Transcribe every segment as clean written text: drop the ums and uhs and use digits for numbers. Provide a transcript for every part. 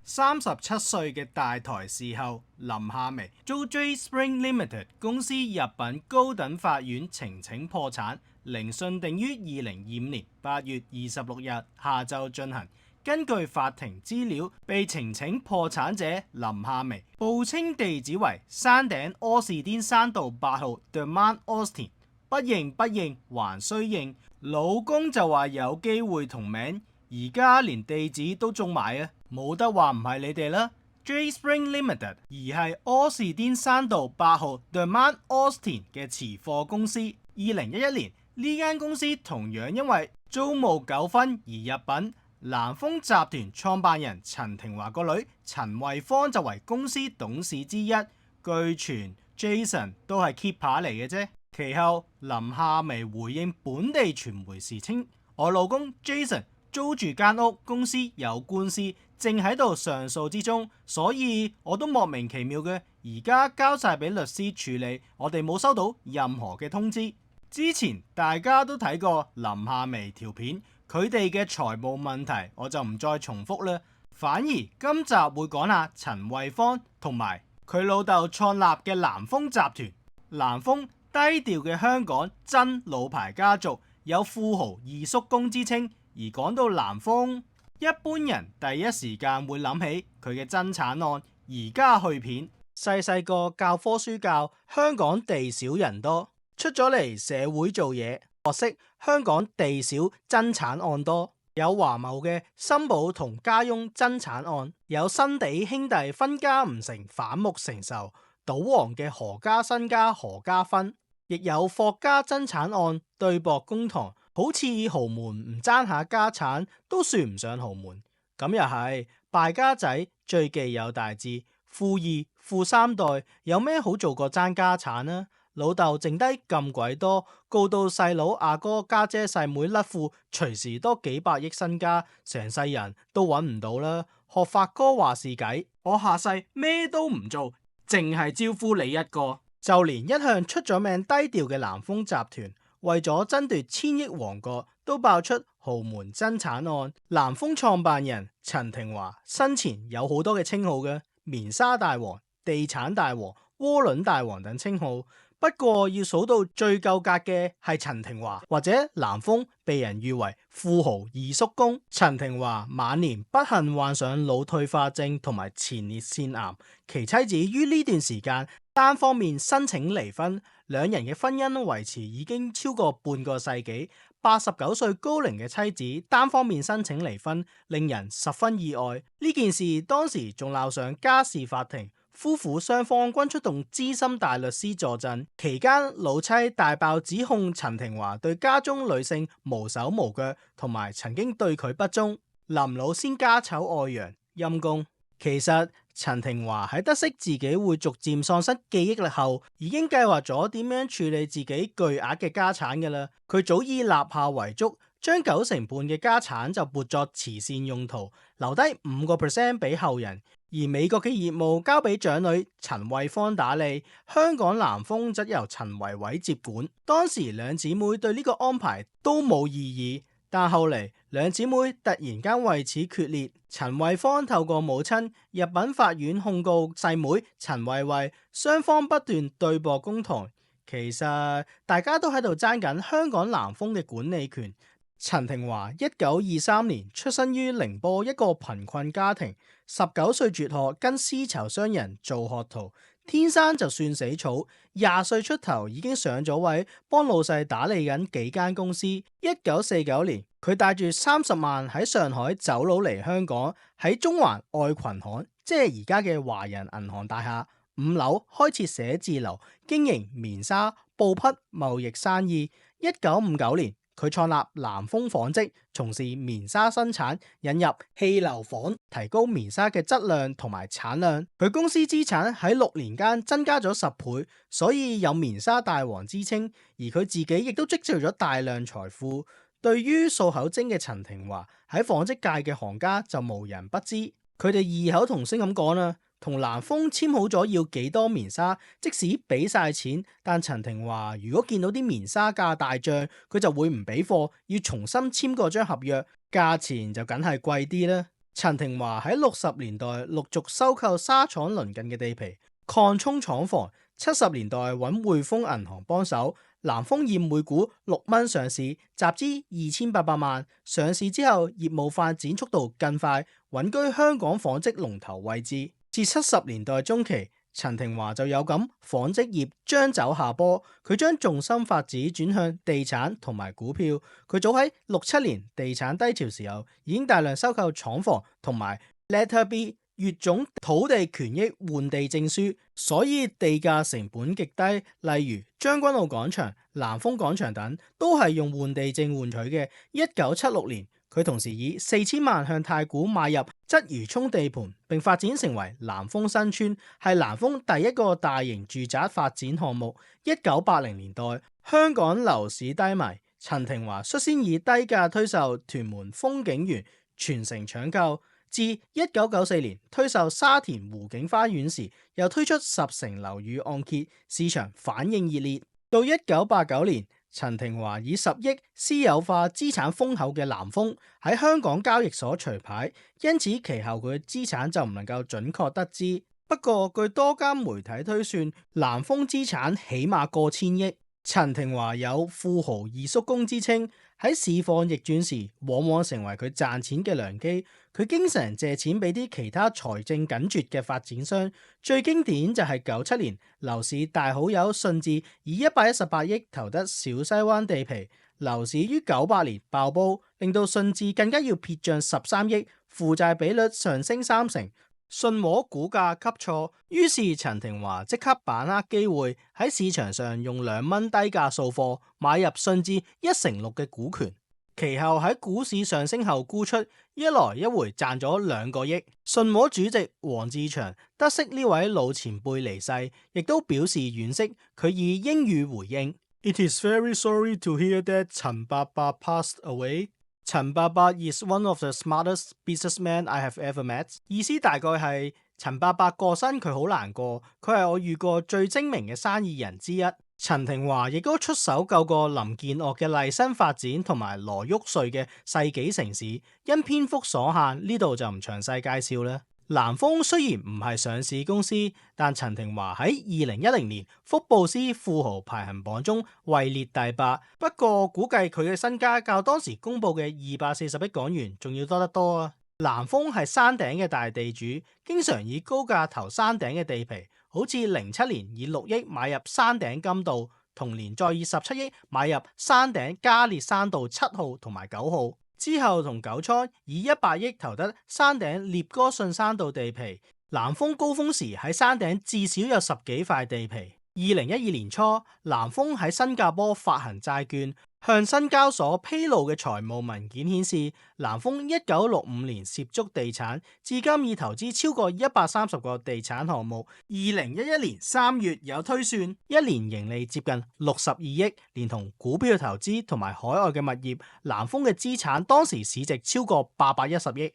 37歲嘅大台視后林夏薇遭 J Spring Limited 公司入稟高等法院呈請破產，聆訊定於2025年8月26日下晝進行。根據法庭資料，被呈請破產者林夏薇報稱地址為山頂柯士甸山道8號 The Mount Austin， 不認不認還須認，老公就話有機會同名，而家連地址都中埋啊，冇得話唔係你哋啦。J Spring Limited 而係柯士甸山道8號 The Mount Austin 嘅持貨公司。2011年呢間公司同樣因為租務糾紛而入稟。南豐集團創辦人陳庭華個女陳慧芳就為公司董事之一，據傳 Jason 都係 keeper 嚟嘅啫。其後林夏薇回應本地傳媒時稱：我老公 Jason 租住間屋，公司有官司，正喺度上訴之中，所以我都莫名其妙嘅，而家交晒俾律師處理，我哋冇收到任何嘅通知。之前大家都睇過林夏薇條片。佢哋嘅財務問題我就唔再重複啦，反而今集會講下陳慧芳同埋佢老豆創立嘅南豐集團。南豐低調嘅香港真老牌家族，有富豪二叔公之稱，而講到南豐，一般人第一時間會諗起佢嘅爭產案。而家去片，細細個教科書教香港地少人多，出咗嚟社會做嘢，學識香港地少爭產案多，有華懋嘅森寶同家翁爭產案，有新地兄弟分家唔成反目成仇，賭王嘅何家身家何家分，亦有霍家爭產案對簿公堂，好似豪門唔爭下家產都算唔上豪門，咁又係敗家仔最忌有大志，富二富三代有咩好做過爭家產呢？老豆剩低咁鬼多，告到細佬阿哥家姐細妹甩褲，隨時多幾百億身家，成世人都揾唔到啦。學發哥話事計，我下世咩都唔做，淨係招呼你一個。就連一向出咗名低調嘅南豐集團，為咗爭奪千億王國，都爆出豪門爭產案。南豐創辦人陳庭華生前有好多嘅稱號嘅，棉紗大王、地產大王、窩輪大王等稱號。不過要數到最夠格嘅係陳庭華，或者南豐被人譽為富豪二叔公。陳庭華晚年不幸患上腦退化症同埋前列腺癌，其妻子於呢段時間單方面申請離婚，兩人嘅婚姻維持已經超過半個世紀。89歲高齡嘅妻子單方面申請離婚，令人十分意外。呢件事當時仲鬧上家事法庭。夫婦雙方均出動資深大律師助陣，期間老妻大爆指控陳庭華對家中女性無手無腳，同埋曾經對佢不忠。臨老先家醜外揚，陰公。其實陳庭華喺得悉自己會逐漸喪失記憶力後，已經計劃咗點樣處理自己巨額嘅家產㗎啦。佢早已立下遺囑，將90%半嘅家產就撥作慈善用途，留低5% 俾後人。而美國嘅業務交俾長女陳慧芳打理，香港南豐則由陳維偉接管。當時兩姊妹對呢個安排都冇異議，但後嚟兩姊妹突然間為此決裂。陳慧芳透過母親入稟法院控告細妹陳慧慧，雙方不斷對簿公堂。其實大家都喺度爭緊香港南豐嘅管理權。陳庭華1923年出生於寧波一個貧困家庭，19歲輟學跟絲綢商人做學徒，天生就算死草。20歲出頭已經上咗位，幫老細打理緊幾間公司。1949年，佢帶住30萬喺上海走佬嚟香港，喺中環愛群行，即係而家嘅華人銀行大廈5樓開設寫字樓，經營棉紗、布匹貿易生意。1959年，佢創立南豐紡織，從事棉紗生產，引入氣流紡，提高棉紗嘅質量同埋產量。佢公司資產喺6年間增加咗10倍，所以有棉紗大王之稱。而佢自己亦都積聚咗大量財富。對於數口精嘅陳庭華喺紡織界嘅行家就無人不知，佢哋異口同聲咁講啦。同南豐簽好咗要幾多棉紗，即使俾晒錢，但陳庭華如果見到啲棉紗價大漲，佢就會唔俾貨，要重新簽過張合約，價錢就梗係貴啲啦。陳廷華喺60年代陸續收購沙廠鄰近嘅地皮，擴充廠房。70年代揾匯豐銀行幫手，南豐以每股6蚊上市，集資2800萬。上市之後，業務發展速度更快，穩居香港紡織龍頭位置。至70年代中期，陳廷華就有感紡織業將走下坡，佢將重心發展轉向地產同埋股票。佢早喺67年地產低潮時候，已經大量收購廠房同埋 Letter B 乙種土地權益換地證書，所以地價成本極低。例如將軍澳廣場、南豐廣場等，都係用換地證換取嘅。1976年，佢同時以4000萬向太古買入鰂魚涌地盤，並發展成為南豐新村，係南豐第一個大型住宅發展項目。1980年代，香港樓市低迷，陳廷華率先以低價推售屯門風景園，全城搶購。至1994年推售沙田湖景花園時，又推出10成樓宇按揭，市場反應熱烈。到1989年，陳廷華以10億私有化資產豐厚嘅南豐喺香港交易所除牌，因此其後佢嘅資產就唔能夠準確得知。不過據多間媒體推算，南豐資產起碼過千億。陳廷華有富豪二叔公之稱，喺市況逆轉時，往往成為佢賺錢嘅良機。佢經常借錢俾啲其他財政緊絀嘅發展商，最經典就係97年樓市大好友順治以118億投得小西灣地皮，樓市於98年爆煲，令到順治更加要撇賬13億，負債比率上升3成。信和股價急挫，於是陳廷華即刻把握機會喺市場上用2蚊低價掃貨，買入順治1/6嘅股權。其後喺股市上升後沽出，一來一回賺咗2個億。信和主席黃志祥得悉呢位老前輩離世，亦都表示惋惜。佢以英語回應 ：It is very sorry to hear that 陳伯伯 passed away。陳伯伯 is one of the smartest businessmen I have ever met。意思大概係陳伯伯過身，佢好難過，佢係我遇過最精明嘅生意人之一。陳廷華亦都出手救過林建岳嘅麗新發展同埋羅旭瑞嘅世紀城市，因篇幅所限，呢度就唔詳細介紹啦。南豐雖然唔係上市公司，但陳廷華喺2010年福布斯富豪排行榜中位列第8。不過估計佢嘅身家較當時公佈嘅240億港元仲要多得多啊！南豐係山頂嘅大地主，經常以高價投山頂嘅地皮，好似07年以6億買入山頂金道，同年再以17億買入山頂加列山道7號同埋9號。之後同九倉以100億投得山頂聶歌信山道地皮。南豐高峰時喺山頂至少有10幾塊地皮。2012年初，南豐喺新加坡發行債券，向新交所披露嘅財務文件顯示，南豐1965年涉足地產，至今已投資超過130個地產項目。2011年3月有推算，一年盈利接近62億，連同股票投資同埋海外嘅物業，南豐嘅資產當時市值超過810億。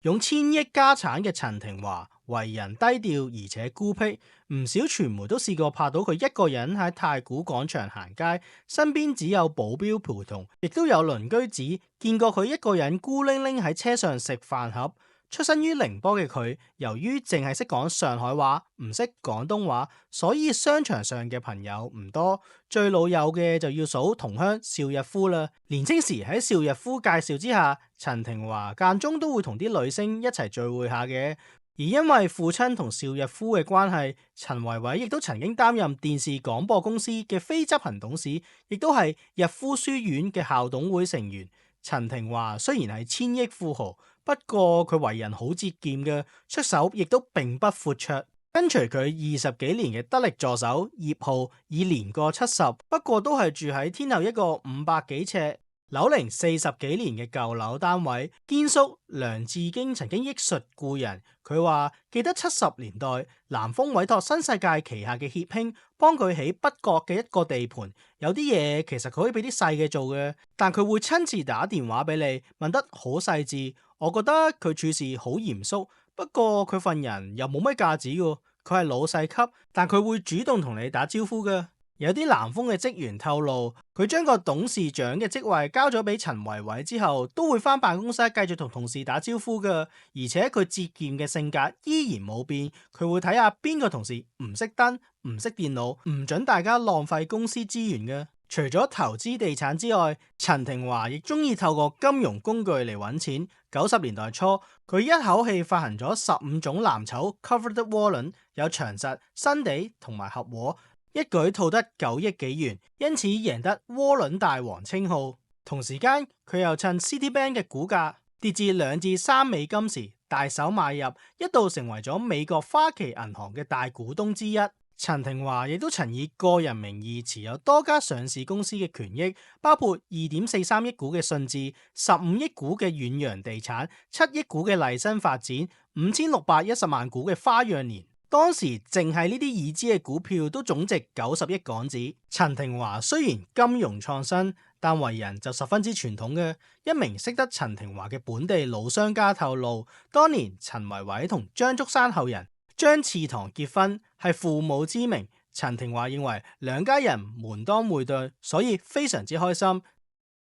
用1000億家產嘅陳廷華為人低調而且孤僻，唔少傳媒都試過拍到佢一個人喺太古廣場行街，身邊只有保鏢陪同，亦都有鄰居指見過佢一個人孤零零喺車上食飯盒。出身於寧波嘅佢，由於淨係識講上海話，唔識廣東話，所以商場上嘅朋友唔多。最老友嘅就要數同鄉邵逸夫啦。年青時喺邵逸夫介紹之下，陳廷華間中都會同啲女星一齊聚會下嘅。而因為父親同邵逸夫嘅關係，陳維偉亦都曾經擔任電視廣播公司嘅非執行董事，亦都係逸夫書院嘅校董會成員。陳廷華雖然係1000億富豪，不過佢為人好節儉嘅，出手亦都並不闊綽。跟隨佢20幾年嘅得力助手葉浩已年過70，不過都係住喺天后一個500幾尺、樓齡40幾年嘅舊樓單位。堅叔梁志京曾經憶述故人，佢話記得70年代南豐委託新世界旗下嘅協興幫佢起北角嘅一個地盤，有啲嘢其實佢可以俾啲細嘅做嘅，但佢會親自打電話俾你，問得好細緻。我覺得佢處事好嚴肅，不過佢份人又冇乜架子嘅，佢係老細級，但佢會主動同你打招呼嘅。有啲南豐嘅職員透露，佢將個董事長嘅職位交咗俾陳維偉之後，都會返辦公室繼續同同事打招呼㗎，而且佢節儉嘅性格依然冇變，佢會睇下邊個同事唔熄燈、唔熄電腦，唔准大家浪費公司資源㗎。除咗投資地產之外，陳庭華亦中意透過金融工具嚟揾錢。90年代初，佢一口氣發行咗15種藍籌 covered warrant， 有長實、新地同埋合和，一舉套得9億幾元，因此贏得窩輪大王稱號。同時間，佢又趁 Citibank 嘅股價跌至2至3美金時，大手買入，一度成為咗美國花旗銀行嘅大股東之一。陳庭華亦都曾以個人名義持有多家上市公司嘅權益，包括2.43億股嘅信置、15億股嘅遠洋地產、7億股嘅麗新發展、5610萬股嘅花樣年。當時淨係呢啲已知嘅股票都總值90億港紙。陳庭華雖然金融創新，但為人就十分之傳統嘅。一名識得陳庭華嘅本地老商家透露，當年陳維偉同張竹山後人張賜堂結婚係父母之命，陳庭華認為兩家人門當戶對，所以非常之開心。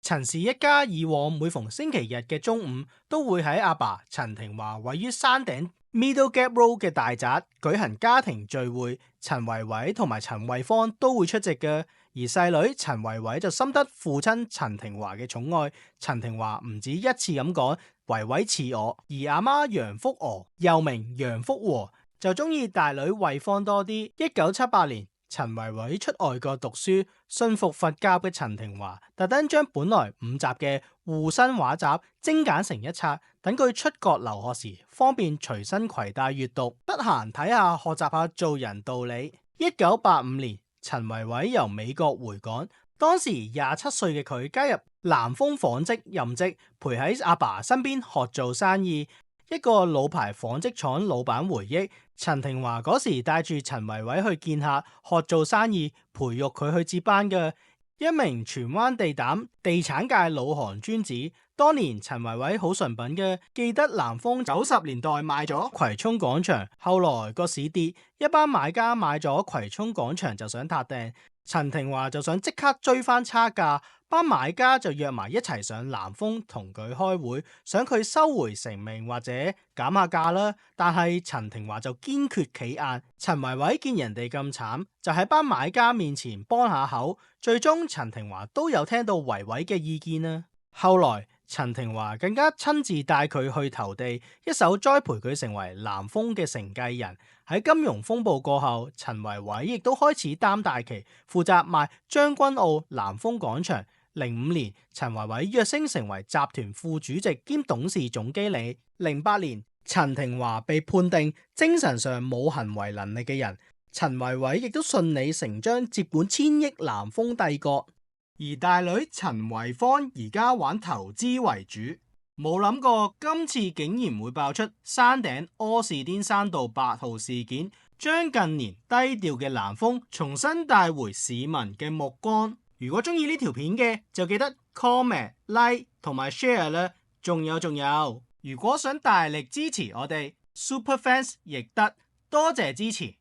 陳氏一家以往每逢星期日嘅中午都會喺阿爸陳庭華位於山頂 Middle Gap Road 嘅大宅舉行家庭聚會，陳維偉同埋陳慧芳都會出席嘅。而細女陳維偉就深得父親陳庭華嘅寵愛，陳庭華唔止一次咁講維偉似我，而阿媽楊福娥又名楊福和就中意大女慧芳多啲。1978年，陳維偉出外國讀書，信服佛教嘅陳庭華特登將本來5集嘅護身畫集精簡成一冊，等佢出國留學時方便隨身攜帶閱讀，得閒睇下學習下做人道理。1985年，陳維偉由美國回港，當時27歲嘅佢加入南豐紡織任職，陪喺阿爸身邊學做生意。一個老牌紡織廠老闆回憶，陳庭華嗰時帶住陳維偉去見客，學做生意，培育佢去接班嘅。一名荃灣地膽地產界老行專子，當年陳維偉好純品嘅，記得南豐90年代賣咗葵涌廣場，後來個市跌，一班買家買咗葵涌廣場就想撻訂，陳庭華就想即刻追翻差價，班買家就約埋一齊上南豐同佢開會，想佢收回成命或者減下價啦。但係陳庭華就堅決企硬，陳維偉見人哋咁慘，就喺班買家面前幫下口，最終陳庭華都有聽到維偉嘅意見啦。後來陳庭華更加親自帶佢去投地，一手栽培佢成為南豐嘅承繼人。喺金融風暴過後，陳維偉亦都開始擔大旗，負責賣將軍澳南豐廣場。05年，陳維偉躍升成為集團副主席兼董事總經理。08年，陳庭華被判定精神上冇行為能力嘅人，陳維偉亦都順理成章接管千億南豐帝國。而大女陳慧芳而家玩投資為主，冇諗過今次竟然會爆出山頂柯士甸山道8號事件，將近年低調嘅南豐重新帶回市民嘅目光。如果中意呢條片嘅，就記得 comment、like 同埋 share 啦。仲有，如果想大力支持我哋 Super Fans 亦得，多謝支持。